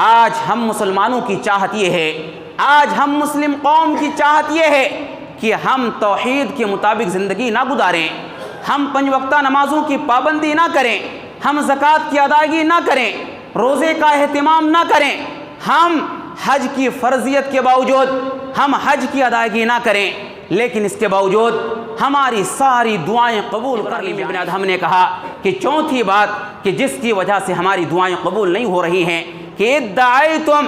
آج ہم مسلمانوں کی چاہت یہ ہے، آج ہم مسلم قوم کی چاہت یہ ہے کہ ہم توحید کے مطابق زندگی نہ گزاریں، ہم 5 وقتہ نمازوں کی پابندی نہ کریں، ہم زکوٰۃ کی ادائیگی نہ کریں، روزے کا اہتمام نہ کریں، ہم حج کی فرضیت کے باوجود ہم حج کی ادائیگی نہ کریں، لیکن اس کے باوجود ہماری ساری دعائیں قبول کر لی۔ ہم نے کہا کہ چوتھی بات کہ جس کی وجہ سے ہماری دعائیں قبول نہیں ہو رہی ہیں کہ ادعیتم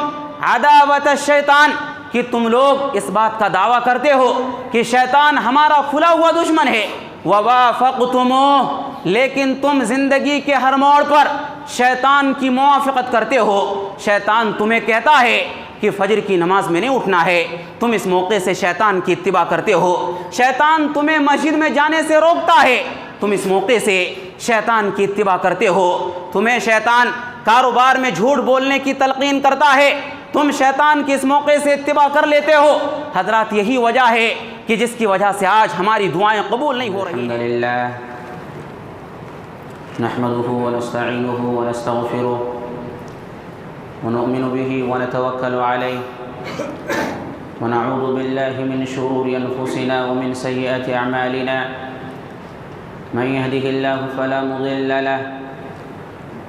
عداوت الشیطان، کہ تم لوگ اس بات کا دعویٰ کرتے ہو کہ شیطان ہمارا کھلا ہوا دشمن ہے، ووافقتموہ، لیکن تم زندگی کے ہر موڑ پر شیطان کی موافقت کرتے ہو۔ شیطان تمہیں کہتا ہے کہ فجر کی نماز میں نہیں اٹھنا ہے، تم اس موقع سے شیطان کی اتباع کرتے ہو۔ شیطان تمہیں مسجد میں جانے سے روکتا ہے، تم اس موقع سے شیطان کی اتباع کرتے ہو۔ تمہیں شیطان کاروبار میں جھوٹ بولنے کی تلقین کرتا ہے، تم شیطان کی اس موقع سے اتباع کر لیتے ہو۔ حضرات یہی وجہ ہے کہ جس کی وجہ سے آج ہماری دعائیں قبول نہیں ہو رہی۔ الحمدللہ نحمده ونستعینه ونستغفره ونؤمن به ونتوکل علیہ ونعوذ باللہ من شرور انفسنا ومن سیئات اعمالنا من يهده الله فلا مضل له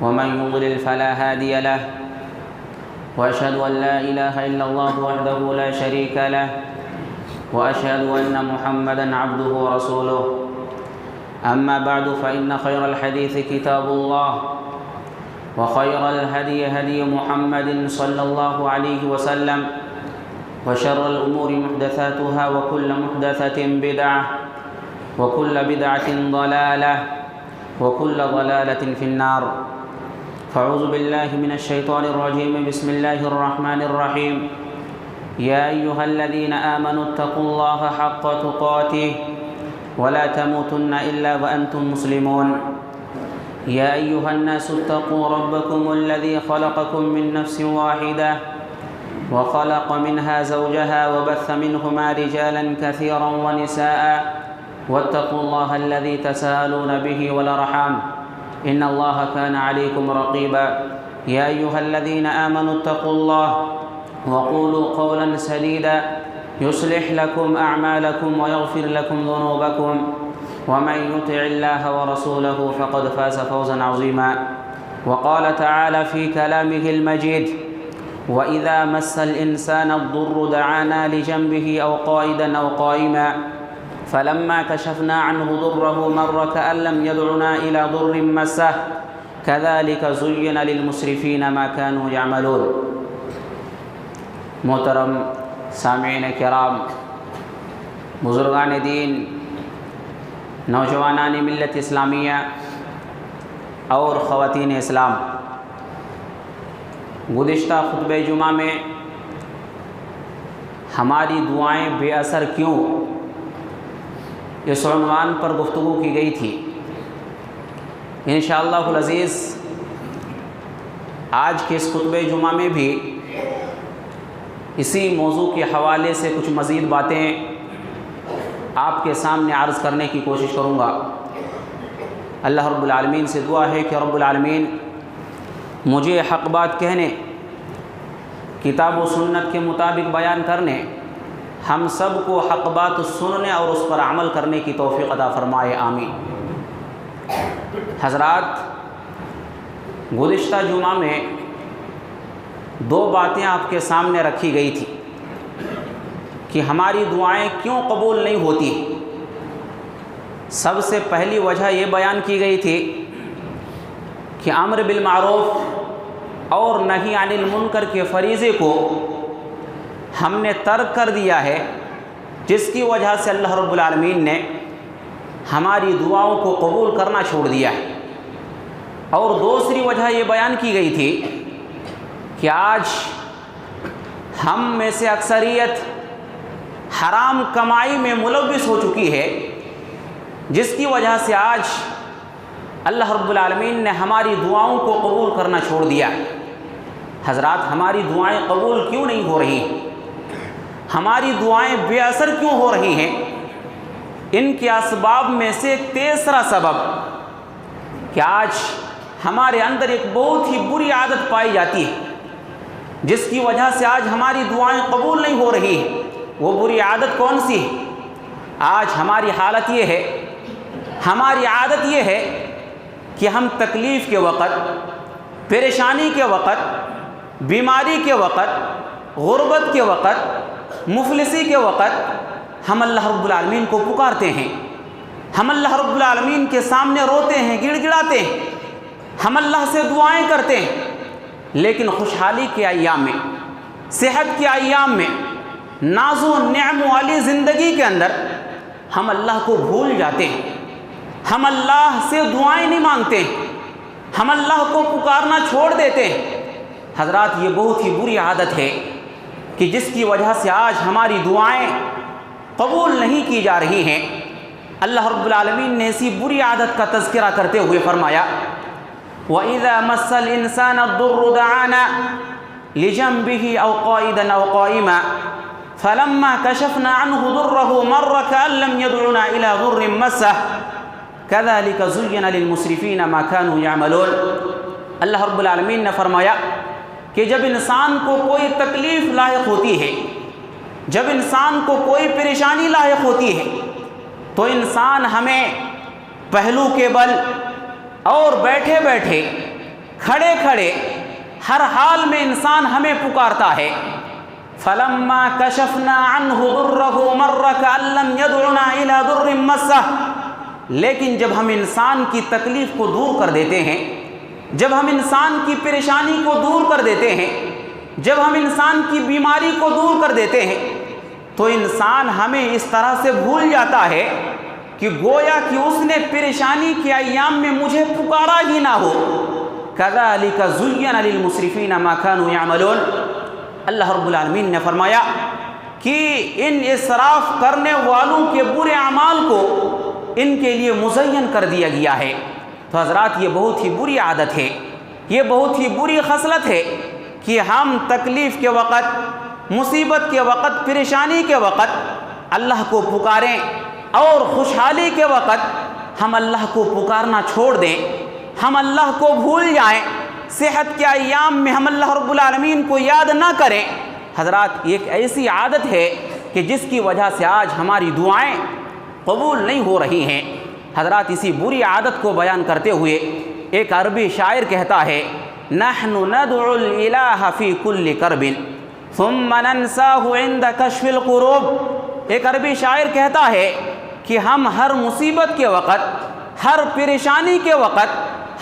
ومن يضلل فلا هادي له وأشهد أن لا إله إلا الله وحده لا شريك له وأشهد أن محمدًا عبده ورسوله أما بعد فإن خير الحديث كتاب الله وخير الهدي هدي محمد صلى الله عليه وسلم وشر الأمور محدثاتها وكل محدثة بدعة وكل بدعة ضلالة وكل ضلالة في النار فاعوذ بالله من الشيطان الرجيم بسم الله الرحمن الرحيم يا أيها الذين آمنوا اتقوا الله حق تقاته ولا تموتن إلا وأنتم مسلمون يا أيها الناس اتقوا ربكم الذي خلقكم من نفس واحدة وخلق منها زوجها وبث منهما رجالا كثيرا ونساء واتقوا الله الذي تساءلون به والأرحام إن الله كان عليكم رقيبا يا أيها الذين آمنوا اتقوا الله وقولوا قولا سديدا يصلح لكم أعمالكم ويغفر لكم ذنوبكم ومن يطع الله ورسوله فقد فاز فوزا عظيما وقال تعالى في كلامه المجيد وإذا مس الإنسان الضر دعانا لجنبه أو قائدا أو قائما فلما كشفنا عنه ضره مر كأن لم يدعنا إلى ضر مسه كذلك زين للمسرفين ما كانوا يعملون۔ محترم سامعین کرام، بزرگان دین، نوجوانان ملت اسلامیہ اور خواتین اسلام، گزشتہ خطبہ جمعہ میں ہماری دعائیں بے اثر کیوں اس عنوان پر گفتگو کی گئی تھی۔ انشاءاللہ العزیز آج کے اس خطبہ جمعہ میں بھی اسی موضوع کے حوالے سے کچھ مزید باتیں آپ کے سامنے عرض کرنے کی کوشش کروں گا۔ اللہ رب العالمین سے دعا ہے کہ رب العالمین مجھے حق بات کہنے، کتاب و سنت کے مطابق بیان کرنے، ہم سب کو حق بات سننے اور اس پر عمل کرنے کی توفیق عطا فرمائے، آمین۔ حضرات، گزشتہ جمعہ میں 2 باتیں آپ کے سامنے رکھی گئی تھی کہ ہماری دعائیں کیوں قبول نہیں ہوتی۔ سب سے پہلی وجہ یہ بیان کی گئی تھی کہ امر بالمعروف اور نہی عن المنکر کے فریضے کو ہم نے ترک کر دیا ہے، جس کی وجہ سے اللہ رب العالمین نے ہماری دعاؤں کو قبول کرنا چھوڑ دیا ہے۔ اور دوسری وجہ یہ بیان کی گئی تھی کہ آج ہم میں سے اکثریت حرام کمائی میں ملوث ہو چکی ہے، جس کی وجہ سے آج اللہ رب العالمین نے ہماری دعاؤں کو قبول کرنا چھوڑ دیا۔ حضرات، ہماری دعائیں قبول کیوں نہیں ہو رہی؟ ہماری دعائیں بے اثر کیوں ہو رہی ہیں؟ ان کے اسباب میں سے تیسرا سبب کہ آج ہمارے اندر ایک بہت ہی بری عادت پائی جاتی ہے جس کی وجہ سے آج ہماری دعائیں قبول نہیں ہو رہی ہیں، وہ بری عادت کون سی ہے؟ آج ہماری حالت یہ ہے، ہماری عادت یہ ہے کہ ہم تکلیف کے وقت، پریشانی کے وقت، بیماری کے وقت، غربت کے وقت، مفلسی کے وقت ہم اللہ رب العالمین کو پکارتے ہیں، ہم اللہ رب العالمین کے سامنے روتے ہیں، گڑ گڑاتے ہیں، ہم اللہ سے دعائیں کرتے ہیں۔ لیکن خوشحالی کے ایام میں، صحت کے ایام میں، ناز و نعم والی زندگی کے اندر ہم اللہ کو بھول جاتے ہیں، ہم اللہ سے دعائیں نہیں مانگتے، ہم اللہ کو پکارنا چھوڑ دیتے ہیں۔ حضرات، یہ بہت ہی بری عادت ہے کہ جس کی وجہ سے آج ہماری دعائیں قبول نہیں کی جا رہی ہیں۔ اللہ رب العالمین نے اسی بری عادت کا تذکرہ کرتے ہوئے فرمایا، وَإِذَا مَسَّ الْإِنسَانَ الضُّرُّ دَعَانَا لِجَنبِهِ أَوْ قَائِدًا أَوْ قَائِمًا فَلَمَّا كَشَفْنَا عَنْهُ ضُرَّهُ مَرَّ كَأَن لَّمْ يَدْعُنَا إِلَى ضُرٍّ مَّسَّهُ كَذَلِكَ زُيِّنَ لِلْمُسْرِفِينَ مَا كَانُوا يَعْمَلُونَ۔ اللہ رب العالمین نے فرمایا کہ جب انسان کو کوئی تکلیف لاحق ہوتی ہے، جب انسان کو کوئی پریشانی لاحق ہوتی ہے، تو انسان ہمیں پہلو کے بل اور بیٹھے بیٹھے، کھڑے کھڑے، ہر حال میں انسان ہمیں پکارتا ہے۔ فَلَمَّا كَشَفْنَا عَنْهُ ضُرَّهُ مَرَّ كَأَن لَّمْ يَدْعُنَا إِلَى ضُرٍّ مَّسَّهُ۔ لیکن جب ہم انسان کی تکلیف کو دور کر دیتے ہیں، جب ہم انسان کی پریشانی کو دور کر دیتے ہیں، جب ہم انسان کی بیماری کو دور کر دیتے ہیں، تو انسان ہمیں اس طرح سے بھول جاتا ہے کہ گویا کہ اس نے پریشانی کے ایام میں مجھے پکارا ہی نہ ہو۔ كَذَلِكَ زُيِّنَ لِلْمُسْرِفِينَ مَا كَانُوا يَعْمَلُونَ۔ اللہ رب العالمین نے فرمایا کہ ان اسراف کرنے والوں کے برے اعمال کو ان کے لیے مزین کر دیا گیا ہے۔ تو حضرات، یہ بہت ہی بری عادت ہے، یہ بہت ہی بری خصلت ہے کہ ہم تکلیف کے وقت، مصیبت کے وقت، پریشانی کے وقت اللہ کو پکاریں، اور خوشحالی کے وقت ہم اللہ کو پکارنا چھوڑ دیں، ہم اللہ کو بھول جائیں، صحت کے ایام میں ہم اللہ رب العالمین کو یاد نہ کریں۔ حضرات، یہ ایک ایسی عادت ہے کہ جس کی وجہ سے آج ہماری دعائیں قبول نہیں ہو رہی ہیں۔ حضرات، اسی بری عادت کو بیان کرتے ہوئے ایک عربی شاعر کہتا ہے، نحن ندعو الالہ فی کل کرب ثم ننساہ عند کشف القروب۔ ایک عربی شاعر کہتا ہے کہ ہم ہر مصیبت کے وقت، ہر پریشانی کے وقت،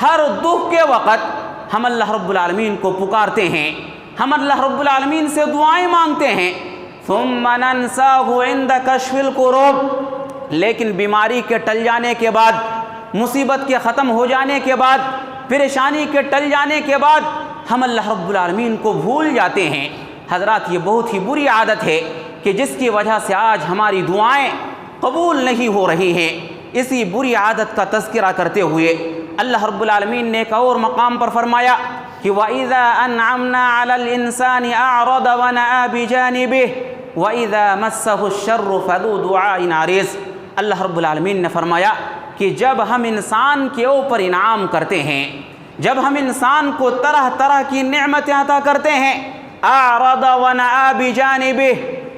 ہر دکھ کے وقت ہم اللہ رب العالمین کو پکارتے ہیں، ہم اللہ رب العالمین سے دعائیں مانگتے ہیں۔ ثم ننساہ عند کشف القروب، لیکن بیماری کے ٹل جانے کے بعد، مصیبت کے ختم ہو جانے کے بعد، پریشانی کے ٹل جانے کے بعد ہم اللہ رب العالمین کو بھول جاتے ہیں۔ حضرات، یہ بہت ہی بری عادت ہے کہ جس کی وجہ سے آج ہماری دعائیں قبول نہیں ہو رہی ہیں۔ اسی بری عادت کا تذکرہ کرتے ہوئے اللہ رب العالمین نے ایک اور مقام پر فرمایا کہ وَإِذَا أَنْعَمْنَا عَلَى الْإِنسَانِ أَعْرَضَ وَنَأَىٰ بِجَانِبِهِ وَإِذَا مَسَّهُ الشَّرُّ فَذُو دُعَاءٍ عَرِيضٍ۔ اللہ رب العالمین نے فرمایا کہ جب ہم انسان کے اوپر انعام کرتے ہیں، جب ہم انسان کو طرح طرح کی نعمتیں عطا کرتے ہیں، أَعْرَضَ وَنَأَىٰ بِجَانِبِهِ،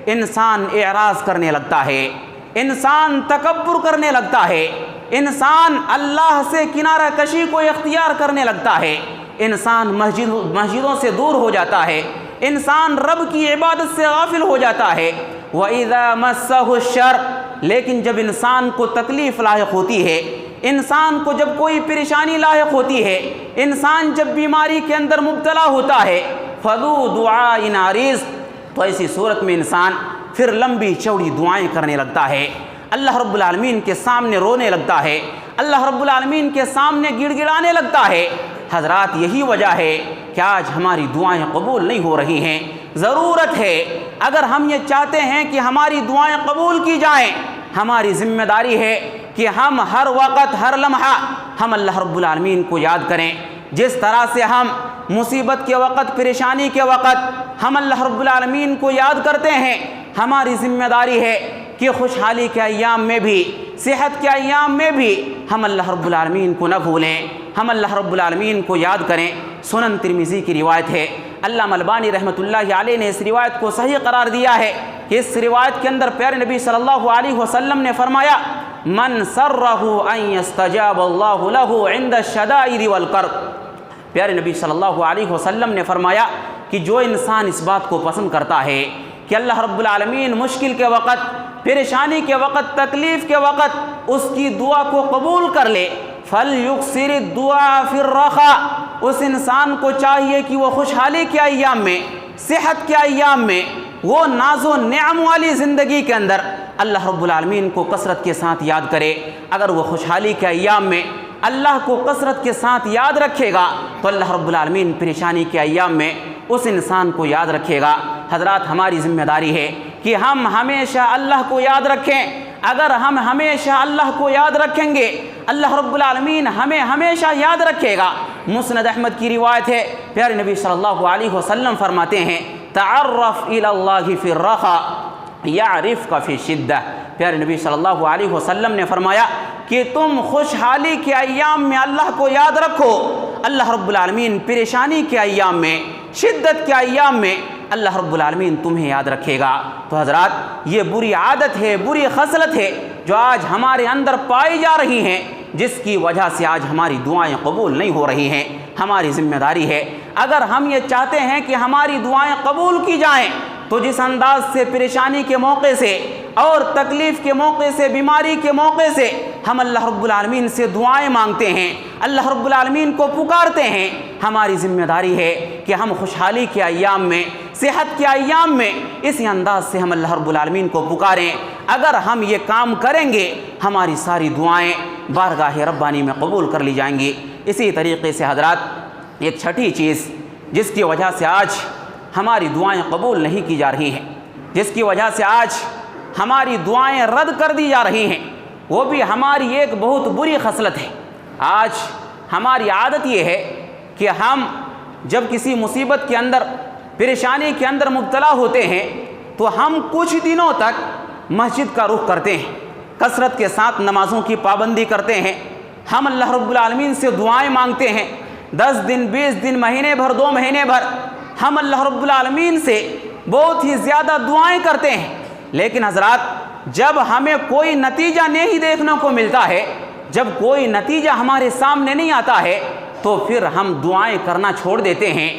انسان اعراض کرنے لگتا ہے، انسان تکبر کرنے لگتا ہے، انسان اللہ سے کنارہ کشی کو اختیار کرنے لگتا ہے، انسان مسجدوں سے دور ہو جاتا ہے، انسان رب کی عبادت سے غافل ہو جاتا ہے۔ وَإِذَا مَسَّهُ الشَّرُّ، لیکن جب انسان کو تکلیف لاحق ہوتی ہے، انسان کو جب کوئی پریشانی لاحق ہوتی ہے، انسان جب بیماری کے اندر مبتلا ہوتا ہے، فَذُو دُعَاءٍ عَرِيضٍ، تو ایسی صورت میں انسان پھر لمبی چوڑی دعائیں کرنے لگتا ہے، اللہ رب العالمین کے سامنے رونے لگتا ہے، اللہ رب العالمین کے سامنے گڑ گڑانے لگتا ہے۔ حضرات، یہی وجہ ہے کہ آج ہماری دعائیں قبول نہیں ہو رہی ہیں۔ ضرورت ہے، اگر ہم یہ چاہتے ہیں کہ ہماری دعائیں قبول کی جائیں، ہماری ذمہ داری ہے کہ ہم ہر وقت، ہر لمحہ ہم اللہ رب العالمین کو یاد کریں۔ جس طرح سے ہم مصیبت کے وقت، پریشانی کے وقت ہم اللہ رب العالمین کو یاد کرتے ہیں، ہماری ذمہ داری ہے کہ خوشحالی کے ایام میں بھی، صحت کے ایام میں بھی ہم اللہ رب العالمین کو نہ بھولیں، ہم اللہ رب العالمین کو یاد کریں۔ سنن ترمذی کی روایت ہے، علامہ البانی رحمۃ اللہ علیہ نے اس روایت کو صحیح قرار دیا ہے کہ اس روایت کے اندر پیارے نبی صلی اللہ علیہ وسلم نے فرمایا من سرہ ان یستجاب اللہ لہ عند الشدائد والکرب۔ پیارے نبی صلی اللہ علیہ وسلم نے فرمایا کہ جو انسان اس بات کو پسند کرتا ہے کہ اللہ رب العالمین مشکل کے وقت، پریشانی کے وقت، تکلیف کے وقت اس کی دعا کو قبول کر لے، فَلْيُكْثِرِ الدُّعَاءَ فِي الرَّخَاءِ، اس انسان کو چاہیے کہ وہ خوشحالی کے ایام میں، صحت کے ایام میں، وہ ناز و نعم والی زندگی کے اندر اللہ رب العالمین کو کثرت کے ساتھ یاد کرے۔ اگر وہ خوشحالی کے ایام میں اللہ کو کثرت کے ساتھ یاد رکھے گا تو اللہ رب العالمین پریشانی کے ایام میں اس انسان کو یاد رکھے گا۔ حضرات، ہماری ذمہ داری ہے کہ ہم ہمیشہ اللہ کو یاد رکھیں۔ اگر ہم ہمیشہ اللہ کو یاد رکھیں گے اللہ رب العالمین ہمیں ہمیشہ یاد رکھے گا۔ مسند احمد کی روایت ہے، پیارے نبی صلی اللہ علیہ وسلم فرماتے ہیں تعرف الی اللہ فی الرخاء یعرفک فی الشدہ۔ پیارے نبی صلی اللہ علیہ وسلم نے فرمایا کہ تم خوشحالی کے ایام میں اللہ کو یاد رکھو، اللہ رب العالمین پریشانی کے ایام میں، شدت کے ایام میں اللہ رب العالمین تمہیں یاد رکھے گا۔ تو حضرات، یہ بری عادت ہے، بری خصلت ہے جو آج ہمارے اندر پائی جا رہی ہیں، جس کی وجہ سے آج ہماری دعائیں قبول نہیں ہو رہی ہیں۔ ہماری ذمہ داری ہے، اگر ہم یہ چاہتے ہیں کہ ہماری دعائیں قبول کی جائیں تو جس انداز سے پریشانی کے موقع سے اور تکلیف کے موقع سے، بیماری کے موقع سے ہم اللہ رب العالمین سے دعائیں مانگتے ہیں، اللہ رب العالمین کو پکارتے ہیں، ہماری ذمہ داری ہے کہ ہم خوشحالی کے ایام میں، صحت کے ایام میں اسی انداز سے ہم اللہ رب العالمین کو پکاریں۔ اگر ہم یہ کام کریں گے ہماری ساری دعائیں بارگاہ ربانی میں قبول کر لی جائیں گی۔ اسی طریقے سے حضرات، ایک چھٹی چیز جس کی وجہ سے آج ہماری دعائیں قبول نہیں کی جا رہی ہیں، جس کی وجہ سے آج ہماری دعائیں رد کر دی جا رہی ہیں، وہ بھی ہماری ایک بہت بری خصلت ہے۔ آج ہماری عادت یہ ہے کہ ہم جب کسی مصیبت کے اندر، پریشانی کے اندر مبتلا ہوتے ہیں تو ہم کچھ دنوں تک مسجد کا رخ کرتے ہیں، کثرت کے ساتھ نمازوں کی پابندی کرتے ہیں، ہم اللہ رب العالمین سے دعائیں مانگتے ہیں، 10 دن، 20 دن، مہینے بھر، 2 مہینے بھر ہم اللہ رب العالمین سے بہت ہی زیادہ دعائیں کرتے ہیں۔ لیکن حضرات، جب ہمیں کوئی نتیجہ نہیں دیکھنے کو ملتا ہے، جب کوئی نتیجہ ہمارے سامنے نہیں آتا ہے تو پھر ہم دعائیں کرنا چھوڑ دیتے ہیں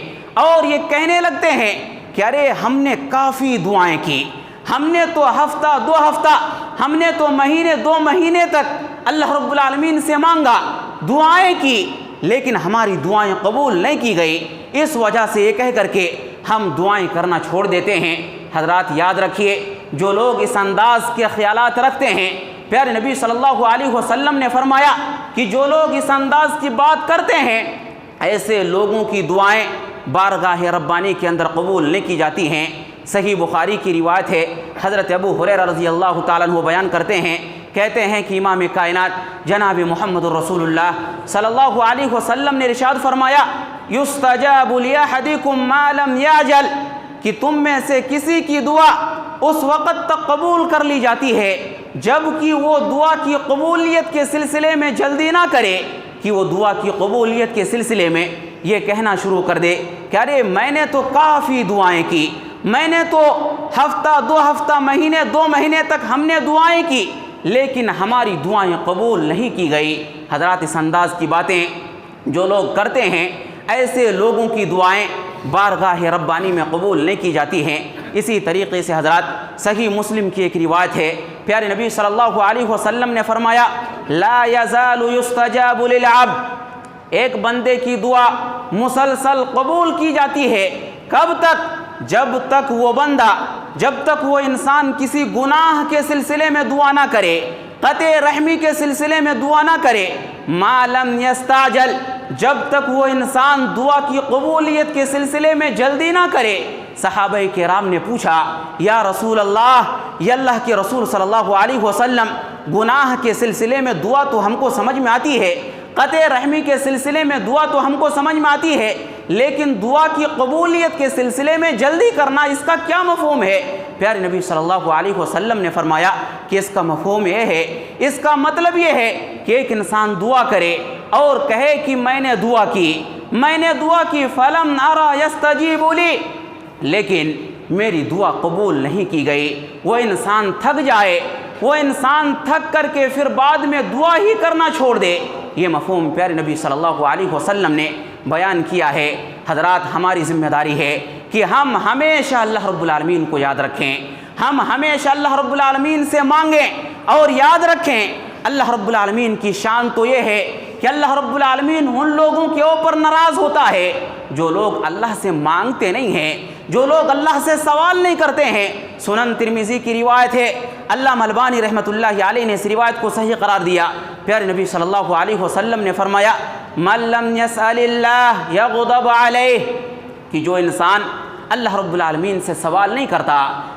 اور یہ کہنے لگتے ہیں کہ ارے ہم نے کافی دعائیں کی، ہم نے تو ہفتہ 2 ہفتہ، ہم نے تو مہینے 2 مہینے تک اللہ رب العالمین سے مانگا، دعائیں کی، لیکن ہماری دعائیں قبول نہیں کی گئی۔ اس وجہ سے یہ کہہ کر کے ہم دعائیں کرنا چھوڑ دیتے ہیں۔ حضرات، یاد رکھیے، جو لوگ اس انداز کے خیالات رکھتے ہیں، پیارے نبی صلی اللہ علیہ وسلم نے فرمایا کہ جو لوگ اس انداز کی بات کرتے ہیں ایسے لوگوں کی دعائیں بارگاہ ربانی کے اندر قبول نہیں کی جاتی ہیں۔ صحیح بخاری کی روایت ہے، حضرت ابو ہریرہ رضی اللہ تعالیٰ عنہ بیان کرتے ہیں، کہتے ہیں کہ امام کائنات جناب محمد الرسول اللہ صلی اللہ علیہ وسلم نے ارشاد فرمایا یستجاب لأحدکم ما لم یعجل، کہ تم میں سے کسی کی دعا اس وقت تک قبول کر لی جاتی ہے جب کہ وہ دعا کی قبولیت کے سلسلے میں جلدی نہ کرے، کہ وہ دعا کی قبولیت کے سلسلے میں یہ کہنا شروع کر دے کہ ارے میں نے تو کافی دعائیں کی، میں نے تو ہفتہ 2 ہفتہ، مہینے 2 مہینے تک ہم نے دعائیں کی، لیکن ہماری دعائیں قبول نہیں کی گئی۔ حضرات، اس انداز کی باتیں جو لوگ کرتے ہیں ایسے لوگوں کی دعائیں بارگاہ ربانی میں قبول نہیں کی جاتی ہیں۔ اسی طریقے سے حضرات، صحیح مسلم کی ایک روایت ہے، پیارے نبی صلی اللہ علیہ وسلم نے فرمایا لا یزال یستجاب للعبد، ایک بندے کی دعا مسلسل قبول کی جاتی ہے، کب تک؟ جب تک وہ بندہ، جب تک وہ انسان کسی گناہ کے سلسلے میں دعا نہ کرے، قطع رحمی کے سلسلے میں دعا نہ کرے، ما لم یستعجل، جب تک وہ انسان دعا کی قبولیت کے سلسلے میں جلدی نہ کرے۔ صحابہ کرام نے پوچھا یا رسول اللہ، یا اللہ کے رسول صلی اللہ علیہ وسلم، گناہ کے سلسلے میں دعا تو ہم کو سمجھ میں آتی ہے، قطع رحمی کے سلسلے میں دعا تو ہم کو سمجھ میں آتی ہے، لیکن دعا کی قبولیت کے سلسلے میں جلدی کرنا، اس کا کیا مفہوم ہے؟ پیارے نبی صلی اللہ علیہ وسلم نے فرمایا کہ اس کا مفہوم یہ ہے، اس کا مطلب یہ ہے کہ ایک انسان دعا کرے اور کہے کہ میں نے دعا کی، میں نے دعا کی فلم ارى يستجيب لي، لیکن میری دعا قبول نہیں کی گئی۔ وہ انسان تھک جائے، وہ انسان تھک کر کے پھر بعد میں دعا ہی کرنا چھوڑ دے، یہ مفہوم پیارے نبی صلی اللہ علیہ وسلم نے بیان کیا ہے۔ حضرات، ہماری ذمہ داری ہے کہ ہم ہمیشہ اللہ رب العالمین کو یاد رکھیں، ہم ہمیشہ اللہ رب العالمین سے مانگیں اور یاد رکھیں۔ اللہ رب العالمین کی شان تو یہ ہے کہ اللہ رب العالمین ان لوگوں کے اوپر ناراض ہوتا ہے جو لوگ اللہ سے مانگتے نہیں ہیں، جو لوگ اللہ سے سوال نہیں کرتے ہیں۔ سنن ترمذی کی روایت ہے، علامہ البانی رحمۃ اللہ علیہ نے اس روایت کو صحیح قرار دیا۔ پیارے نبی صلی اللہ علیہ وسلم نے فرمایا من لم يسأل اللہ یغضب علیہ، کہ جو انسان اللہ رب العالمین سے سوال نہیں کرتا،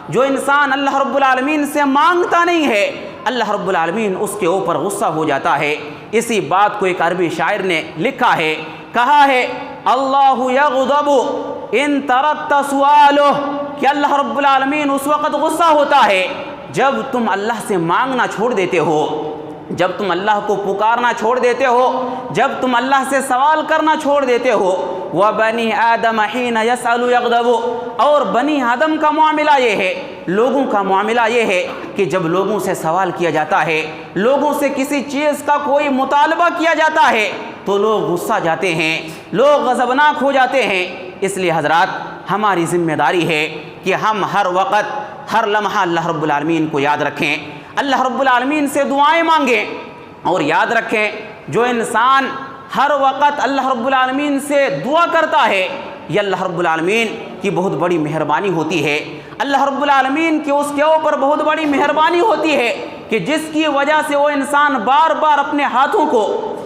جو انسان اللہ رب العالمین سے مانگتا نہیں ہے، اللہ رب العالمین اس کے اوپر غصہ ہو جاتا ہے۔ اسی بات کو ایک عربی شاعر نے لکھا ہے، کہا ہے اللہ یغضب ان ترکت سؤالہ، کہ اللہ رب العالمین اس وقت غصہ ہوتا ہے جب تم اللہ سے مانگنا چھوڑ دیتے ہو، جب تم اللہ کو پکارنا چھوڑ دیتے ہو، جب تم اللہ سے سوال کرنا چھوڑ دیتے ہو۔ وَبَنِي آدَمَ حِينَ يَسْأَلُ يَغْضَبُ، اور بنی آدم کا معاملہ یہ ہے، لوگوں کا معاملہ یہ ہے کہ جب لوگوں سے سوال کیا جاتا ہے، لوگوں سے کسی چیز کا کوئی مطالبہ کیا جاتا ہے تو لوگ غصہ جاتے ہیں، لوگ غضبناک ہو جاتے ہیں۔ اس لیے حضرات، ہماری ذمہ داری ہے کہ ہم ہر وقت ہر لمحہ اللہ رب العالمین کو یاد رکھیں، اللہ رب العالمین سے دعائیں مانگیں، اور یاد رکھیں جو انسان ہر وقت اللہ رب العالمین سے دعا کرتا ہے، یہ اللہ رب العالمین کی بہت بڑی مہربانی ہوتی ہے، اللہ رب العالمین کی اس کے اوپر بہت بڑی مہربانی ہوتی ہے کہ جس کی وجہ سے وہ انسان بار بار اپنے ہاتھوں کو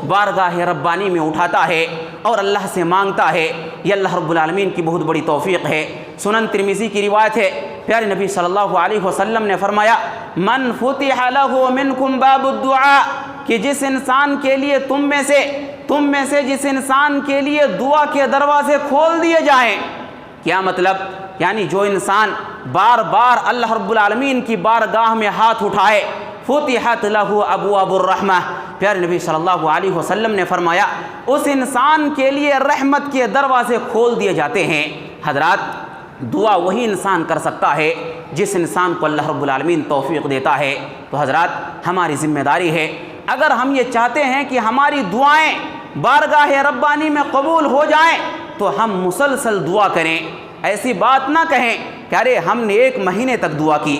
بارگاہ ربانی میں اٹھاتا ہے اور اللہ سے مانگتا ہے۔ یہ اللہ رب العالمین کی بہت بڑی توفیق ہے۔ سنن ترمذی کی روایت ہے، پیارے نبی صلی اللہ علیہ وسلم نے فرمایا من فتح له منکم باب الدعاء، کہ جس انسان کے لیے تم میں سے جس انسان کے لیے دعا کے دروازے کھول دیے جائیں۔ کیا مطلب؟ یعنی جو انسان بار بار اللہ رب العالمین کی بارگاہ میں ہاتھ اٹھائے، فتحت له ابواب الرحمہ، پیارے نبی صلی اللہ علیہ وسلم نے فرمایا اس انسان کے لیے رحمت کے دروازے کھول دیے جاتے ہیں۔ حضرات، دعا وہی انسان کر سکتا ہے جس انسان کو اللہ رب العالمین توفیق دیتا ہے۔ تو حضرات، ہماری ذمہ داری ہے، اگر ہم یہ چاہتے ہیں کہ ہماری دعائیں بارگاہ ربانی میں قبول ہو جائیں تو ہم مسلسل دعا کریں۔ ایسی بات نہ کہیں کہ ارے ہم نے 1 مہینے تک دعا کی،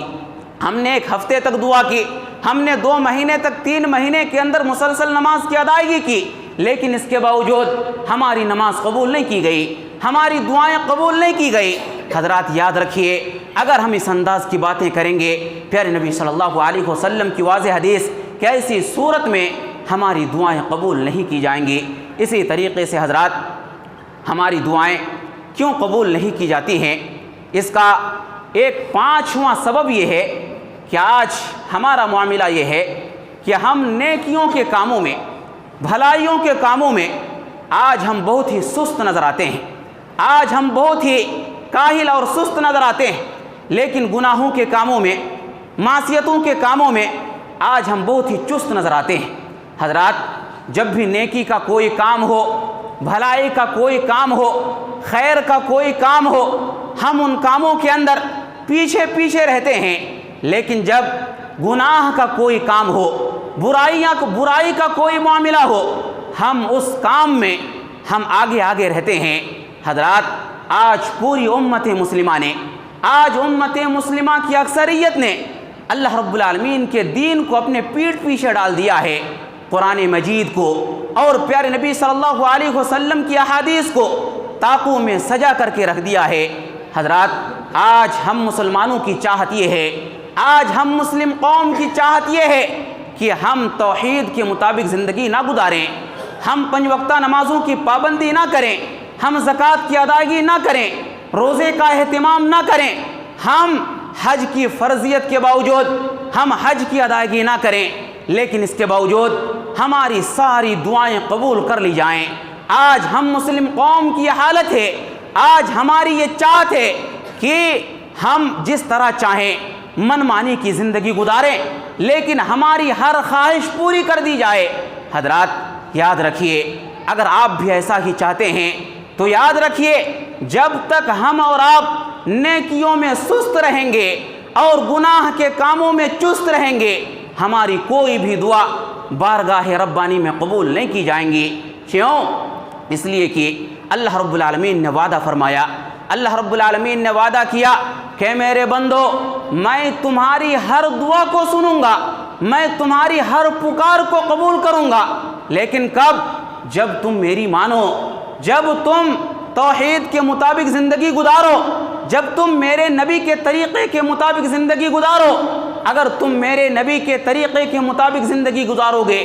ہم نے 1 ہفتے تک دعا کی، ہم نے 2 مہینے تک 3 مہینے کے اندر مسلسل نماز کی ادائیگی کی، لیکن اس کے باوجود ہماری نماز قبول نہیں کی گئی، ہماری دعائیں قبول نہیں کی گئی۔ حضرات، یاد رکھیے، اگر ہم اس انداز کی باتیں کریں گے، پیارے نبی صلی اللہ علیہ وسلم کی واضح حدیث کہ ایسی صورت میں ہماری دعائیں قبول نہیں کی جائیں گی۔ اسی طریقے سے حضرات، ہماری دعائیں کیوں قبول نہیں کی جاتی ہیں، اس کا ایک 5واں سبب یہ ہے کہ آج ہمارا معاملہ یہ ہے کہ ہم نیکیوں کے کاموں میں، بھلائیوں کے کاموں میں آج ہم بہت ہی سست نظر آتے ہیں، آج ہم بہت ہی کاہل اور سست نظر آتے ہیں، لیکن گناہوں کے کاموں میں، معصیتوں کے کاموں میں آج ہم بہت ہی چست نظر آتے ہیں۔ حضرات، جب بھی نیکی کا کوئی کام ہو، بھلائی کا کوئی کام ہو، خیر کا کوئی کام ہو، ہم ان کاموں کے اندر پیچھے رہتے ہیں، لیکن جب گناہ کا کوئی کام ہو، برائی کا کوئی معاملہ ہو، ہم اس کام میں ہم آگے رہتے ہیں۔ حضرات، آج پوری امت مسلمہ کی اکثریت نے اللہ رب العالمین کے دین کو اپنے پیٹھ پیچھے ڈال دیا ہے، قرآن مجید کو اور پیارے نبی صلی اللہ علیہ وسلم کی احادیث کو طاقوں میں سجا کر کے رکھ دیا ہے۔ حضرات، آج ہم مسلمانوں کی چاہت یہ ہے، آج ہم مسلم قوم کی چاہت یہ ہے کہ ہم توحید کے مطابق زندگی نہ گزاریں، ہم 5 وقتہ نمازوں کی پابندی نہ کریں، ہم زکوٰۃ کی ادائیگی نہ کریں، روزے کا اہتمام نہ کریں، ہم حج کی فرضیت کے باوجود ہم حج کی ادائیگی نہ کریں، لیکن اس کے باوجود ہماری ساری دعائیں قبول کر لی جائیں۔ آج ہم مسلم قوم کی یہ حالت ہے، آج ہماری یہ چاہت ہے کہ ہم جس طرح چاہیں منمانی کی زندگی گزاریں، لیکن ہماری ہر خواہش پوری کر دی جائے۔ حضرات، یاد رکھیے، اگر آپ بھی ایسا ہی چاہتے ہیں تو یاد رکھیے، جب تک ہم اور آپ نیکیوں میں سست رہیں گے اور گناہ کے کاموں میں چست رہیں گے، ہماری کوئی بھی دعا بارگاہ ربانی میں قبول نہیں کی جائیں گی۔ کیوں؟ اس لیے کہ اللہ رب العالمین نے وعدہ فرمایا، اللہ رب العالمین نے وعدہ کیا کہ میرے بندو، میں تمہاری ہر دعا کو سنوں گا، میں تمہاری ہر پکار کو قبول کروں گا، لیکن کب؟ جب تم میری مانو، جب تم توحید کے مطابق زندگی گزارو، جب تم میرے نبی کے طریقے کے مطابق زندگی گزارو۔ اگر تم میرے نبی کے طریقے کے مطابق زندگی گزارو گے،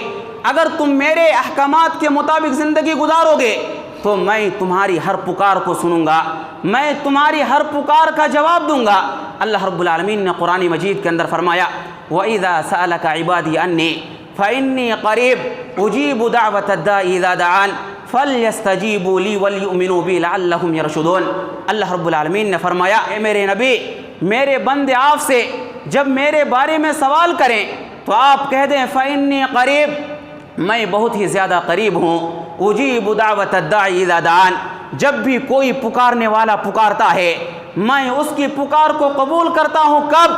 اگر تم میرے احکامات کے مطابق زندگی گزارو گے، تو میں تمہاری ہر پکار کو سنوں گا، میں تمہاری ہر پکار کا جواب دوں گا۔ اللہ رب العالمین نے قرآن مجید کے اندر فرمایا، وَإِذَا سَأَلَكَ عِبَادِي أَنِّي فَإِنِّي قَرِيبٌ أُجِيبُ دَعْوَةَ الدَّاعِ إِذَا دَعَانِ فَلْيَسْتَجِيبُوا لِي وَلْيُؤْمِنُوا بِي لَعَلَّهُمْ يَرْشُدُونَ۔ اللہ رب العالمین نے فرمایا، اے میرے نبی، میرے بندے آپ سے جب میرے بارے میں سوال کریں تو آپ کہہ دیں فَإِنِّي قَرِيبٌ، میں بہت ہی زیادہ قریب ہوں، اجیب دعوت الداعی اذا دعان، جب بھی کوئی پکارنے والا پکارتا ہے میں اس کی پکار کو قبول کرتا ہوں۔ کب؟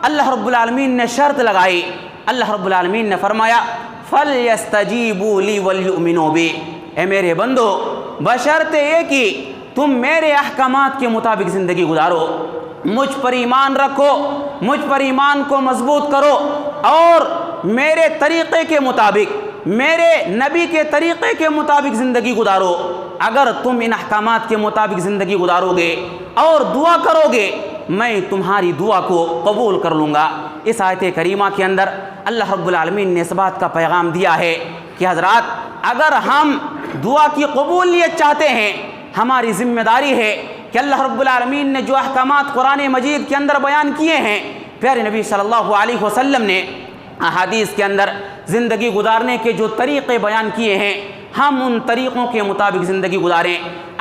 اللہ رب العالمین نے شرط لگائی، اللہ رب العالمین نے فرمایا فَلْيَسْتَجِيبُوا لِي وَلْيُؤْمِنُوا بِي، اے میرے بندو، بشرط یہ کہ تم میرے احکامات کے مطابق زندگی گزارو، مجھ پر ایمان رکھو، مجھ پر ایمان کو مضبوط کرو اور میرے طریقے کے مطابق، میرے نبی کے طریقے کے مطابق زندگی گزارو۔ اگر تم ان احکامات کے مطابق زندگی گزارو گے اور دعا کرو گے، میں تمہاری دعا کو قبول کر لوں گا۔ اس آیت کریمہ کے اندر اللہ رب العالمین نے اس بات کا پیغام دیا ہے کہ حضرات، اگر ہم دعا کی قبولیت چاہتے ہیں، ہماری ذمہ داری ہے کہ اللہ رب العالمین نے جو احکامات قرآن مجید کے اندر بیان کیے ہیں، پیارے نبی صلی اللہ علیہ وسلم نے احادیث کے اندر زندگی گزارنے کے جو طریقے بیان کیے ہیں، ہم ان طریقوں کے مطابق زندگی گزاریں۔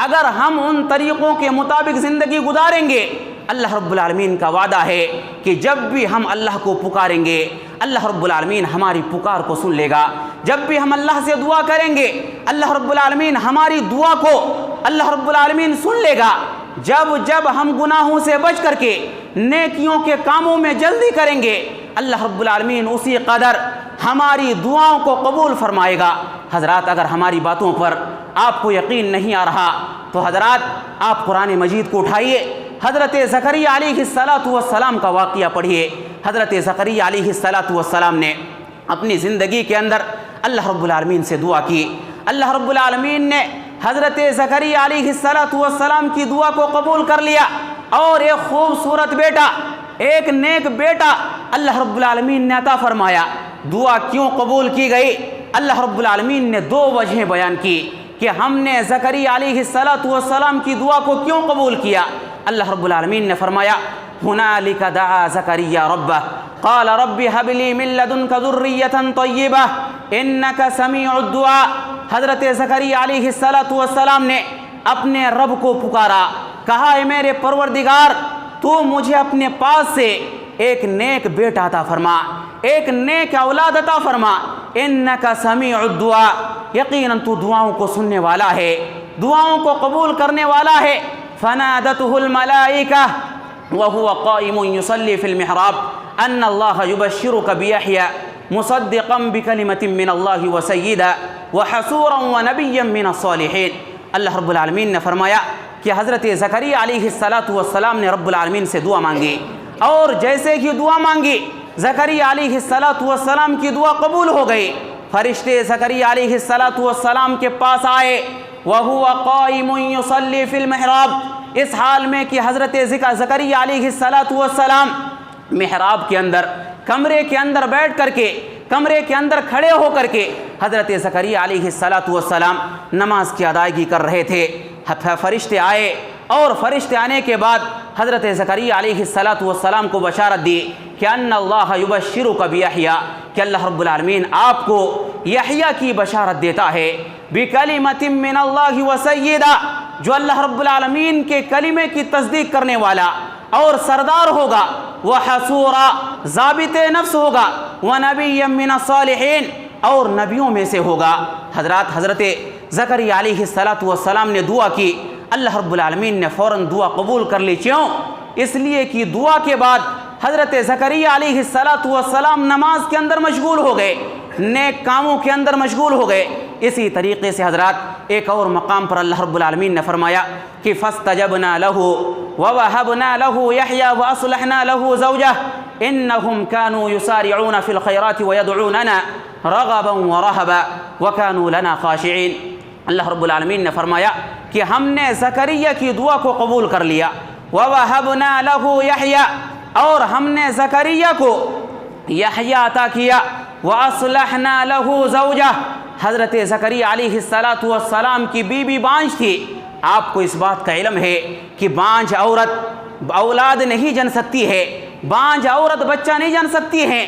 اگر ہم ان طریقوں کے مطابق زندگی گزاریں گے، اللہ رب العالمین کا وعدہ ہے کہ جب بھی ہم اللہ کو پکاریں گے، اللہ رب العالمین ہماری پکار کو سن لے گا۔ جب بھی ہم اللہ سے دعا کریں گے، اللہ رب العالمین ہماری دعا کو اللہ رب العالمین سن لے گا۔ جب ہم گناہوں سے بچ کر کے نیکیوں کے کاموں میں جلدی کریں گے، اللہ رب العالمین اسی قدر ہماری دعاؤں کو قبول فرمائے گا۔ حضرات، اگر ہماری باتوں پر آپ کو یقین نہیں آ رہا تو حضرات آپ قرآن مجید کو اٹھائیے، حضرت زکریا علیہ السلام کا واقعہ پڑھیے۔ حضرت زکریا علیہ السلام نے اپنی زندگی کے اندر اللہ رب العالمین سے دعا کی۔ اللہ رب العالمین نے حضرت زکریا علیہ السلام کی دعا کو قبول کر لیا اور ایک خوبصورت بیٹا، ایک نیک بیٹا اللہ رب العالمین نے عطا فرمایا۔ دعا کیوں قبول کی گئی؟ اللہ رب العالمین نے دو وجہیں بیان کی کہ ہم نے زکریا علیہ السلام کی دعا کو کیوں قبول کیا۔ اللہ رب العالمین نے فرمایا ہنالک دعا زکریا ربہ قال رب هب لي من لدنك ذرية طیبہ انک سمیع الدعاء۔ حضرت زکریا علیہ السلام نے اپنے رب کو پکارا، کہا اے میرے پروردگار، تو مجھے اپنے پاس سے ایک نیک بیٹا عطا فرما، ایک نیک اولاد عطا فرما، انک سمیع الدعاء، یقیناً تو دعاؤں کو سننے والا ہے، دعاؤں کو قبول کرنے والا ہے۔ فنادته الملائکہ وهو قائم يصلي في المحراب ان الله يبشرك بيحيى مصدقا بكلمة من الله وسيدا وحسورا ونبيا من الصالحين۔ اللہ رب العالمین نے فرمایا کہ حضرت زکریا علیہ السلام نے رب العالمین سے دعا مانگی، اور جیسے ہی دعا مانگی زکریا علیہ السلام کی دعا قبول ہو گئی۔ فرشتے زکریا علیہ السلام کے پاس آئے، وَهُوَ قَائِمٌ يُصَلِّي فِي الْمِحْرَابِ، اس حال میں کہ حضرت زکریا علیہ السلام محراب کے اندر، کمرے کے اندر بیٹھ کر کے، کمرے کے اندر کھڑے ہو کر کے حضرت زکریا علیہ السلام نماز کی ادائیگی کر رہے تھے۔ فرشتے آئے اور فرشتے آنے کے بعد حضرت زکریا علیہ السلام کو بشارت دی کہ ان اللہ یبشرک بیحییٰ، کہ اللہ رب العالمین آپ کو یحییٰ کی بشارت دیتا ہے، بکلمۃ من اللہ وسیدا، جو اللہ رب العالمین کے کلمے کی تصدیق کرنے والا اور سردار ہوگا، وحسورا، ضابط نفس ہوگا، ونبیا من الصالحین، اور نبیوں میں سے ہوگا۔ حضرات، حضرت زکریا علیہ السلام نے دعا کی، اللہ رب العالمین نے فوراً دعا قبول کر لی۔ کیوں؟ اس لیے کہ دعا کے بعد حضرت زکریا علیہ السلام نماز کے اندر مشغول ہو گئے، نیک کاموں کے اندر مشغول ہو گئے۔ اسی طریقے سے حضرات ایک اور مقام پر اللہ رب العالمین نے فرمایا کہ فاستجبنا له ووهبنا له يحيى واصلحنا له زوجه انهم كانوا يسارعون في الخيرات ويدعوننا رغبا ورهبا وكانوا لنا خاشعين۔ اللہ رب العالمین نے فرمایا کہ ہم نے زکریا کی دعا کو قبول کر لیا، ووهبنا له يحيى، اور ہم نے زکریا کو یحییٰ عطا کیا، واصلحنا له زوجه، حضرت زکریا علیہ السلام کی بیوی بانجھ تھی۔ آپ کو اس بات کا علم ہے کہ بانجھ عورت اولاد نہیں جن سکتی ہے، بانجھ عورت بچہ نہیں جن سکتی ہے،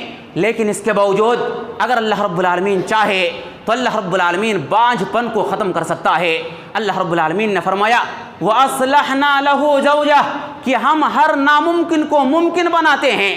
لیکن اس کے باوجود اگر اللہ رب العالمین چاہے تو اللہ رب العالمین بانجھ پن کو ختم کر سکتا ہے۔ اللہ رب العالمین نے فرمایا وَأَصْلَحْنَا لَهُ زَوْجَهُ، کہ ہم ہر ناممکن کو ممکن بناتے ہیں۔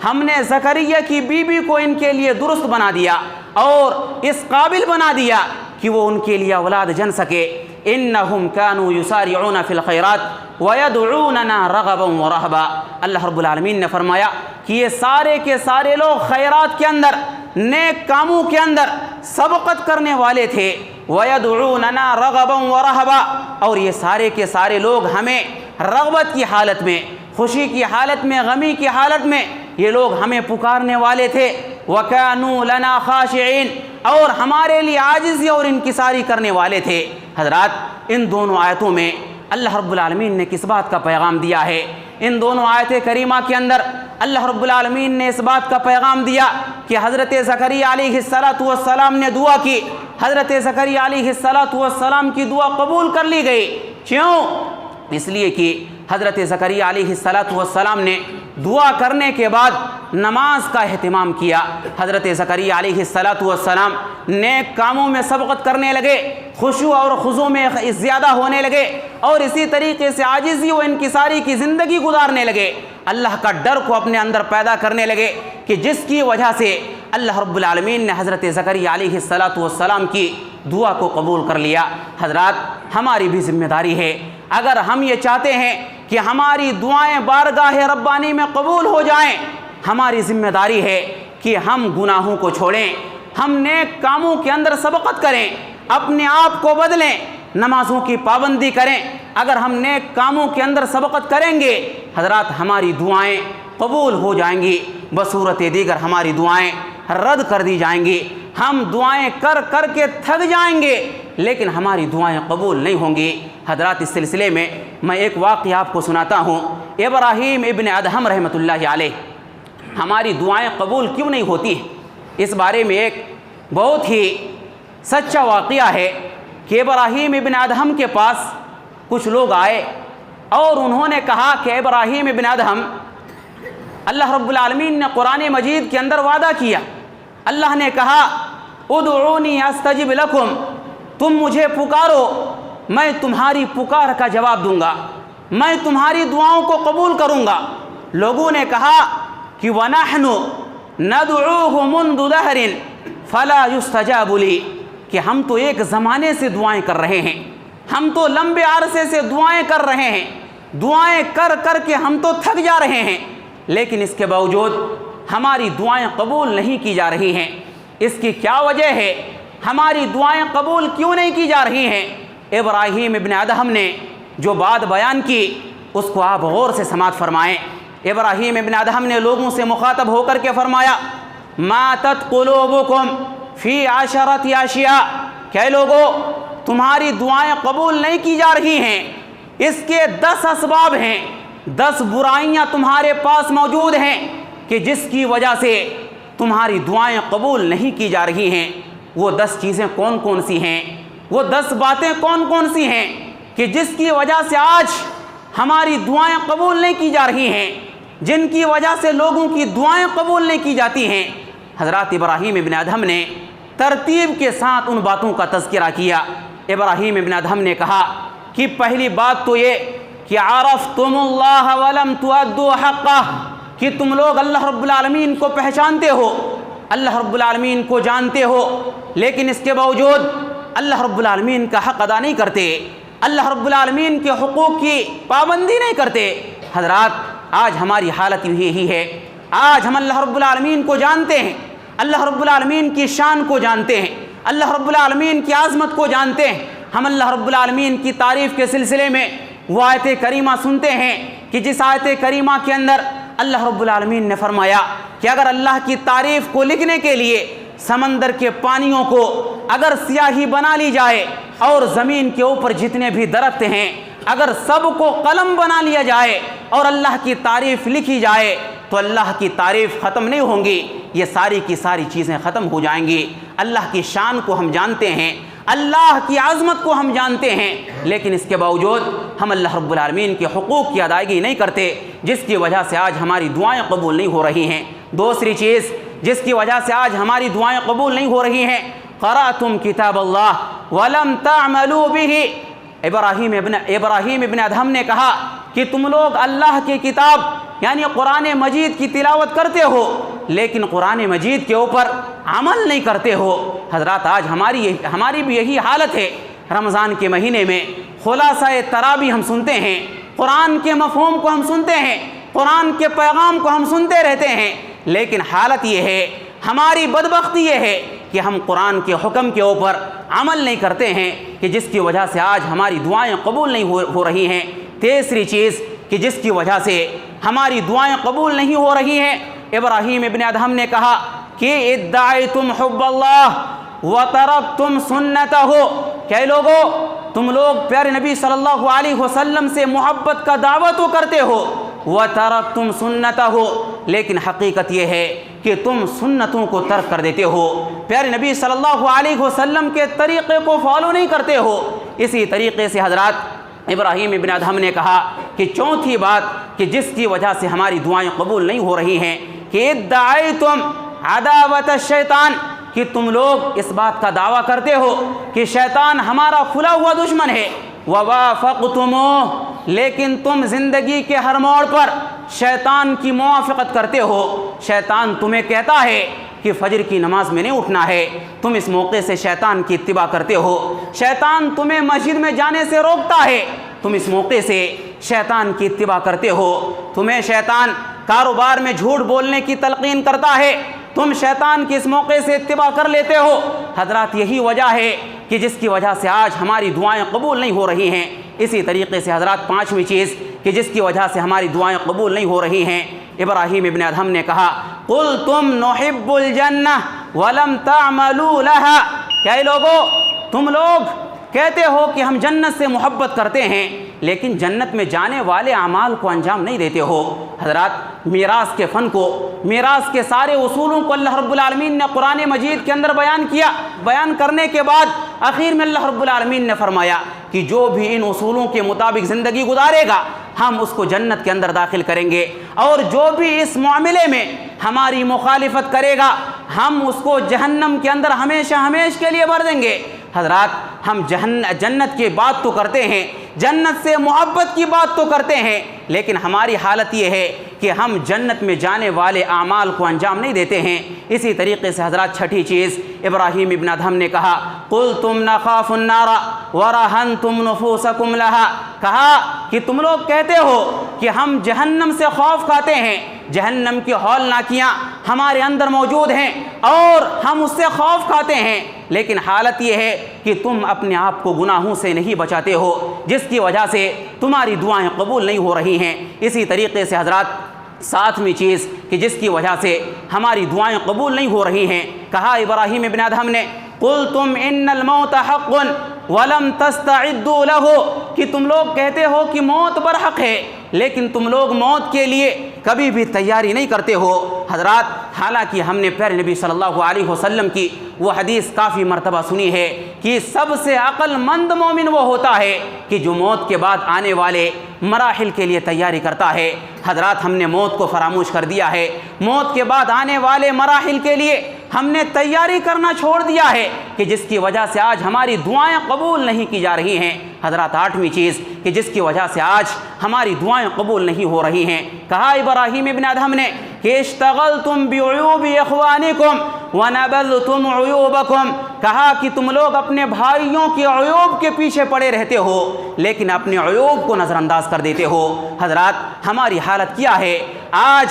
ہم نے زکریا کی بیوی کو ان کے لیے درست بنا دیا اور اس قابل بنا دیا کہ وہ ان کے لیے اولاد جن سکے۔ انہم کانوا یسارعون فی الخیرات ویدعوننا رغبا ورہبا، اللہ رب العالمین نے فرمایا کہ یہ سارے کے سارے لوگ خیرات کے اندر، نیک کاموں کے اندر سبقت کرنے والے تھے۔ ویدعوننا رغبا ورہبا، اور یہ سارے کے سارے لوگ ہمیں رغبت کی حالت میں، خوشی کی حالت میں، غمی کی حالت میں یہ لوگ ہمیں پکارنے والے تھے۔ وَكَانُوا لَنَا خَاشِعِينَ، اور ہمارے لیے عاجزی اور انکساری کرنے والے تھے۔ حضرات ان دونوں آیتوں میں اللہ رب العالمین نے کس بات کا پیغام دیا ہے؟ ان دونوں آیت کریمہ کے اندر اللہ رب العالمین نے اس بات کا پیغام دیا کہ حضرت زکریا علیہ السلام نے دعا کی، حضرت زکریا علیہ السلام کی دعا قبول کر لی گئی۔ کیوں؟ اس لیے کہ حضرت زکریا علیہ السلام نے دعا کرنے کے بعد نماز کا اہتمام کیا۔ حضرت زکریا علیہ السلام نیک کاموں میں سبقت کرنے لگے، خشوع اور خضوع میں زیادہ ہونے لگے، اور اسی طریقے سے عاجزی و انکساری کی زندگی گزارنے لگے، اللہ کا ڈر کو اپنے اندر پیدا کرنے لگے، کہ جس کی وجہ سے اللہ رب العالمین نے حضرت زکریا علیہ السلام کی دعا کو قبول کر لیا۔ حضرات ہماری بھی ذمہ داری ہے، اگر ہم یہ چاہتے ہیں کہ ہماری دعائیں بارگاہ ربانی میں قبول ہو جائیں، ہماری ذمہ داری ہے کہ ہم گناہوں کو چھوڑیں، ہم نیک کاموں کے اندر سبقت کریں، اپنے آپ کو بدلیں، نمازوں کی پابندی کریں۔ اگر ہم نیک کاموں کے اندر سبقت کریں گے حضرات، ہماری دعائیں قبول ہو جائیں گی، بصورت دیگر ہماری دعائیں رد کر دی جائیں گی۔ ہم دعائیں کر کر کے تھک جائیں گے لیکن ہماری دعائیں قبول نہیں ہوں گی۔ حضرات اس سلسلے میں میں ایک واقعہ آپ کو سناتا ہوں۔ ابراہیم ابن ادہم رحمۃ اللہ علیہ، ہماری دعائیں قبول کیوں نہیں ہوتی، اس بارے میں ایک بہت ہی سچا واقعہ ہے کہ ابراہیم ابن ادہم کے پاس کچھ لوگ آئے اور انہوں نے کہا کہ ابراہیم ابن ادہم، اللہ رب العالمین نے قرآن مجید کے اندر وعدہ کیا، اللہ نے کہا ادعونی استجب لکم، تم مجھے پکارو میں تمہاری پکار کا جواب دوں گا، میں تمہاری دعاؤں کو قبول کروں گا۔ لوگوں نے کہا کہ وَنَحْنُ نَدْعُوهُ مُنْذُ دَهْرٍ فَلَا يُسْتَجَابُ لِي، کہ ہم تو ایک زمانے سے دعائیں کر رہے ہیں، ہم تو لمبے عرصے سے دعائیں کر رہے ہیں، دعائیں کر کر کے ہم تو تھک جا رہے ہیں، لیکن اس کے باوجود ہماری دعائیں قبول نہیں کی جا رہی ہیں۔ اس کی کیا وجہ ہے؟ ہماری دعائیں قبول کیوں نہیں کی جا رہی ہیں؟ ابراہیم ابن ادہم نے جو بات بیان کی اس کو آپ غور سے سماعت فرمائیں۔ ابراہیم ابن ادہم نے لوگوں سے مخاطب ہو کر کے فرمایا ماتت قلوبکم فی عشرۃ اشیاء، کہ لوگو تمہاری دعائیں قبول نہیں کی جا رہی ہیں، اس کے 10 اسباب ہیں، 10 برائیاں تمہارے پاس موجود ہیں کہ جس کی وجہ سے تمہاری دعائیں قبول نہیں کی جا رہی ہیں۔ وہ 10 چیزیں کون کون سی ہیں؟ وہ 10 باتیں کون کون سی ہیں کہ جس کی وجہ سے آج ہماری دعائیں قبول نہیں کی جا رہی ہیں، جن کی وجہ سے لوگوں کی دعائیں قبول نہیں کی جاتی ہیں؟ حضرات ابراہیم ابن ادہم نے ترتیب کے ساتھ ان باتوں کا تذکرہ کیا۔ ابراہیم ابن ادہم نے کہا کہ پہلی بات تو یہ کہ عرفتم اللہ ولم تؤدوا حقہ، کہ تم لوگ اللہ رب العالمین کو پہچانتے ہو، اللہ رب العالمین کو جانتے ہو، لیکن اس کے باوجود اللہ رب العالمین کا حق ادا نہیں کرتے، اللہ رب العالمین کے حقوق کی پابندی نہیں کرتے۔ حضرات آج ہماری حالت یہی ہے، آج ہم اللہ رب العالمین کو جانتے ہیں، اللہ رب العالمین کی شان کو جانتے ہیں، اللہ رب العالمین کی عظمت کو جانتے ہیں، ہم اللہ رب العالمین کی تعریف کے سلسلے میں وہ آیت کریمہ سنتے ہیں کہ جس آیت کریمہ کے اندر اللہ رب العالمین نے فرمایا کہ اگر اللہ کی تعریف کو لکھنے کے لیے سمندر کے پانیوں کو اگر سیاہی بنا لی جائے اور زمین کے اوپر جتنے بھی درخت ہیں اگر سب کو قلم بنا لیا جائے اور اللہ کی تعریف لکھی جائے تو اللہ کی تعریف ختم نہیں ہوں گی، یہ ساری کی ساری چیزیں ختم ہو جائیں گی۔ اللہ کی شان کو ہم جانتے ہیں، اللہ کی عظمت کو ہم جانتے ہیں، لیکن اس کے باوجود ہم اللہ رب العالمین کے حقوق کی ادائیگی نہیں کرتے، جس کی وجہ سے آج ہماری دعائیں قبول نہیں ہو رہی ہیں۔ دوسری چیز جس کی وجہ سے آج ہماری دعائیں قبول نہیں ہو رہی ہیں، قرأتم کتاب اللہ ولم تعملوا به۔ ابراہیم ابن ادہم نے کہا کہ تم لوگ اللہ کی کتاب یعنی قرآن مجید کی تلاوت کرتے ہو لیکن قرآن مجید کے اوپر عمل نہیں کرتے ہو۔ حضرات آج ہماری بھی یہی حالت ہے۔ رمضان کے مہینے میں خلاصہ تراویح ہم سنتے ہیں، قرآن کے مفہوم کو ہم سنتے ہیں، قرآن کے پیغام کو ہم سنتے رہتے ہیں، لیکن حالت یہ ہے، ہماری بدبختی یہ ہے کہ ہم قرآن کے حکم کے اوپر عمل نہیں کرتے ہیں کہ جس کی وجہ سے آج ہماری دعائیں قبول نہیں ہو رہی ہیں۔ تیسری چیز کہ جس کی وجہ سے ہماری دعائیں قبول نہیں ہو رہی ہیں، ابراہیم ابن ادہم نے کہا کہ ادعیتم حب اللہ وترکتم سنتہ، کہ لوگو تم لوگ پیارے نبی صلی اللہ علیہ وسلم سے محبت کا دعویٰ تو کرتے ہو، وترکتم سنتہ، لیکن حقیقت یہ ہے کہ تم سنتوں کو ترک کر دیتے ہو، پیارے نبی صلی اللہ علیہ وسلم کے طریقے کو فالو نہیں کرتے ہو۔ اسی طریقے سے حضرات ابراہیم ابن ادہم نے کہا کہ چوتھی بات کہ جس کی وجہ سے ہماری دعائیں قبول نہیں ہو رہی ہیں کہ ادعیتم عداوت الشیطان، کہ تم لوگ اس بات کا دعویٰ کرتے ہو کہ شیطان ہمارا کھلا ہوا دشمن ہے، ووافقتموہ، لیکن تم زندگی کے ہر موڑ پر شیطان کی موافقت کرتے ہو۔ شیطان تمہیں کہتا ہے کہ فجر کی نماز میں نہیں اٹھنا ہے، تم اس موقع سے شیطان کی اتباع کرتے ہو۔ شیطان تمہیں مسجد میں جانے سے روکتا ہے، تم اس موقع سے شیطان کی اتباع کرتے ہو۔ تمہیں شیطان کاروبار میں جھوٹ بولنے کی تلقین کرتا ہے، تم شیطان کی اس موقع سے اتباع کر لیتے ہو۔ حضرات یہی وجہ ہے کہ جس کی وجہ سے آج ہماری دعائیں قبول نہیں ہو رہی ہیں۔ اسی طریقے سے حضرات پانچویں چیز کہ جس کی وجہ سے ہماری دعائیں قبول نہیں ہو رہی ہیں، ابراہیم ابن ادہم نے کہا قلتم نحب الجنہ ولم تعملوا لها، کہ لوگو تم لوگ کہتے ہو کہ ہم جنت سے محبت کرتے ہیں لیکن جنت میں جانے والے اعمال کو انجام نہیں دیتے ہو۔ حضرات میراث کے فن کو، میراث کے سارے اصولوں کو اللہ رب العالمین نے قرآن مجید کے اندر بیان کیا، بیان کرنے کے بعد آخر میں اللہ رب العالمین نے فرمایا کہ جو بھی ان اصولوں کے مطابق زندگی گزارے گا ہم اس کو جنت کے اندر داخل کریں گے، اور جو بھی اس معاملے میں ہماری مخالفت کرے گا ہم اس کو جہنم کے اندر ہمیشہ ہمیش کے لیے بھر دیں گے۔ حضرات ہم جنت کی بات تو کرتے ہیں، جنت سے محبت کی بات تو کرتے ہیں، لیکن ہماری حالت یہ ہے کہ ہم جنت میں جانے والے اعمال کو انجام نہیں دیتے ہیں۔ اسی طریقے سے حضرات چھٹی چیز ابراہیم ابن ادہم نے کہا قلتم نخاف النار ورہنتم نفوسکم لہا، کہا کہ تم لوگ کہتے ہو کہ ہم جہنم سے خوف کھاتے ہیں، جہنم کی ہولناکیاں ہمارے اندر موجود ہیں اور ہم اس سے خوف کھاتے ہیں، لیکن حالت یہ ہے کہ تم اپنے آپ کو گناہوں سے نہیں بچاتے ہو، جس کی وجہ سے تمہاری دعائیں قبول نہیں ہو رہی ہیں۔ اسی طریقے سے حضرات ساتویں چیز کہ جس کی وجہ سے ہماری دعائیں قبول نہیں ہو رہی ہیں، کہا ابراہیم ابن ادہم نے قلتم ان الموت حق ولم تستعدوا له، کہ تم لوگ کہتے ہو کہ موت برحق ہے لیکن تم لوگ موت کے لیے کبھی بھی تیاری نہیں کرتے ہو۔ حضرات حالانکہ ہم نے پیارے نبی صلی اللہ علیہ وسلم کی وہ حدیث کافی مرتبہ سنی ہے کہ سب سے عقل مند مومن وہ ہوتا ہے کہ جو موت کے بعد آنے والے مراحل کے لیے تیاری کرتا ہے۔ حضرات ہم نے موت کو فراموش کر دیا ہے، موت کے بعد آنے والے مراحل کے لیے ہم نے تیاری کرنا چھوڑ دیا ہے کہ جس کی وجہ سے آج ہماری دعائیں قبول نہیں کی جا رہی ہیں۔ حضرات آٹھویں چیز کہ جس کی وجہ سے آج ہماری دعائیں قبول نہیں ہو رہی ہیں، کہا ابراہیم ابن ادہم نے کہ اشتغلتم بعیوب اخوانکم ونبذتم عیوبکم، کہا کہ تم لوگ اپنے بھائیوں کے عیوب کے پیچھے پڑے رہتے ہو لیکن اپنے عیوب کو نظر انداز کر دیتے ہو۔ حضرات ہماری حالت کیا ہے؟ آج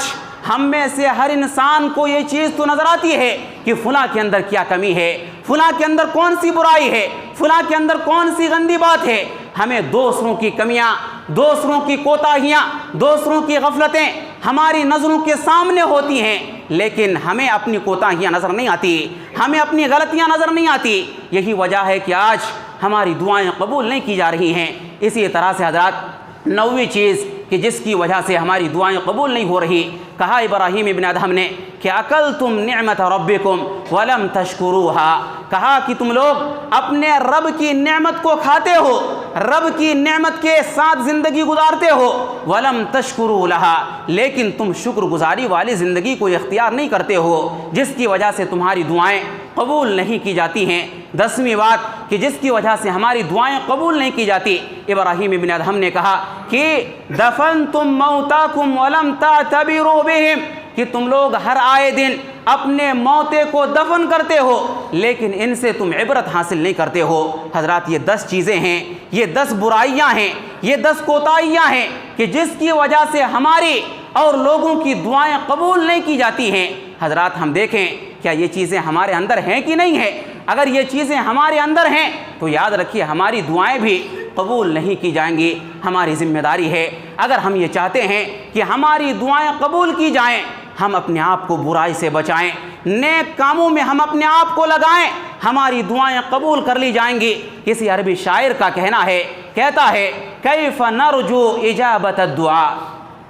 ہم میں سے ہر انسان کو یہ چیز تو نظر آتی ہے کہ فلاں کے اندر کیا کمی ہے، فلاں کے اندر کون سی برائی ہے، فلاں کے اندر کون سی گندی بات ہے۔ ہمیں دوسروں کی کمیاں، دوسروں کی کوتاہیاں، دوسروں کی غفلتیں ہماری نظروں کے سامنے ہوتی ہیں لیکن ہمیں اپنی کوتاہیاں نظر نہیں آتی، ہمیں اپنی غلطیاں نظر نہیں آتی۔ یہی وجہ ہے کہ آج ہماری دعائیں قبول نہیں کی جا رہی ہیں۔ اسی طرح سے حضرات 9ویں چیز کہ جس کی وجہ سے ہماری دعائیں قبول نہیں ہو رہی، کہا ابراہیم ابن ادہم نے کہ اکلتم نعمت ربکم ولم تشکروها، کہا کہ تم لوگ اپنے رب کی نعمت کو کھاتے ہو، رب کی نعمت کے ساتھ زندگی گزارتے ہو، ولم تشکروا لها، لیکن تم شکر گزاری والی زندگی کو اختیار نہیں کرتے ہو جس کی وجہ سے تمہاری دعائیں قبول نہیں کی جاتی ہیں۔ 10ویں بات کہ جس کی وجہ سے ہماری دعائیں قبول نہیں کی جاتی، ابراہیم ابن ادہم نے کہا کہ دفنتم موتاکم ولم تعتبروا بہم، کہ تم لوگ ہر آئے دن اپنے موتے کو دفن کرتے ہو لیکن ان سے تم عبرت حاصل نہیں کرتے ہو۔ حضرات یہ 10 چیزیں ہیں، یہ 10 برائیاں ہیں، یہ 10 کوتاہیاں ہیں کہ جس کی وجہ سے ہماری اور لوگوں کی دعائیں قبول نہیں کی جاتی ہیں۔ حضرات ہم دیکھیں کیا یہ چیزیں ہمارے اندر ہیں کہ نہیں ہیں؟ اگر یہ چیزیں ہمارے اندر ہیں تو یاد رکھیے ہماری دعائیں بھی قبول نہیں کی جائیں گی۔ ہماری ذمہ داری ہے، اگر ہم یہ چاہتے ہیں کہ ہماری دعائیں قبول کی جائیں، ہم اپنے آپ کو برائی سے بچائیں، نیک کاموں میں ہم اپنے آپ کو لگائیں، ہماری دعائیں قبول کر لی جائیں گی۔ کسی عربی شاعر کا کہنا ہے، کہتا ہے کیف نرجو اجابت الدعاء،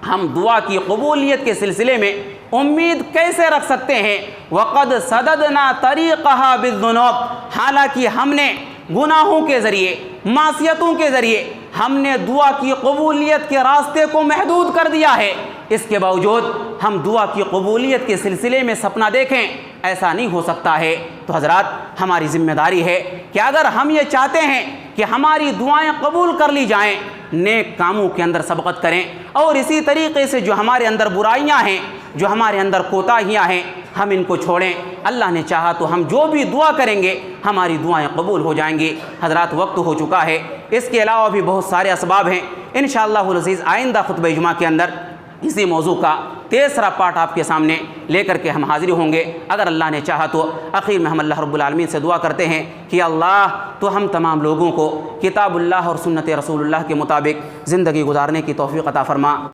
ہم دعا کی قبولیت کے سلسلے میں امید کیسے رکھ سکتے ہیں؟ وقد سددنا طریقها بالذنوب، حالانکہ ہم نے گناہوں کے ذریعے، معصیتوں کے ذریعے ہم نے دعا کی قبولیت کے راستے کو محدود کر دیا ہے۔ اس کے باوجود ہم دعا کی قبولیت کے سلسلے میں سپنا دیکھیں، ایسا نہیں ہو سکتا ہے۔ تو حضرات ہماری ذمہ داری ہے کہ اگر ہم یہ چاہتے ہیں کہ ہماری دعائیں قبول کر لی جائیں، نیک کاموں کے اندر سبقت کریں، اور اسی طریقے سے جو ہمارے اندر برائیاں ہیں، جو ہمارے اندر کوتاہیاں ہیں، ہم ان کو چھوڑیں۔ اللہ نے چاہا تو ہم جو بھی دعا کریں گے ہماری دعائیں قبول ہو جائیں گی۔ حضرات وقت ہو چکا ہے، اس کے علاوہ بھی بہت سارے اسباب ہیں۔ انشاءاللہ العزیز آئندہ خطبہ جمعہ کے اندر اسی موضوع کا تیسرا پارٹ آپ کے سامنے لے کر کے ہم حاضر ہوں گے اگر اللہ نے چاہا تو۔ آخر میں ہم اللہ رب العالمین سے دعا کرتے ہیں کہ اللہ تو ہم تمام لوگوں کو کتاب اللہ اور سنت رسول اللہ کے مطابق زندگی گزارنے کی توفیق عطا فرما۔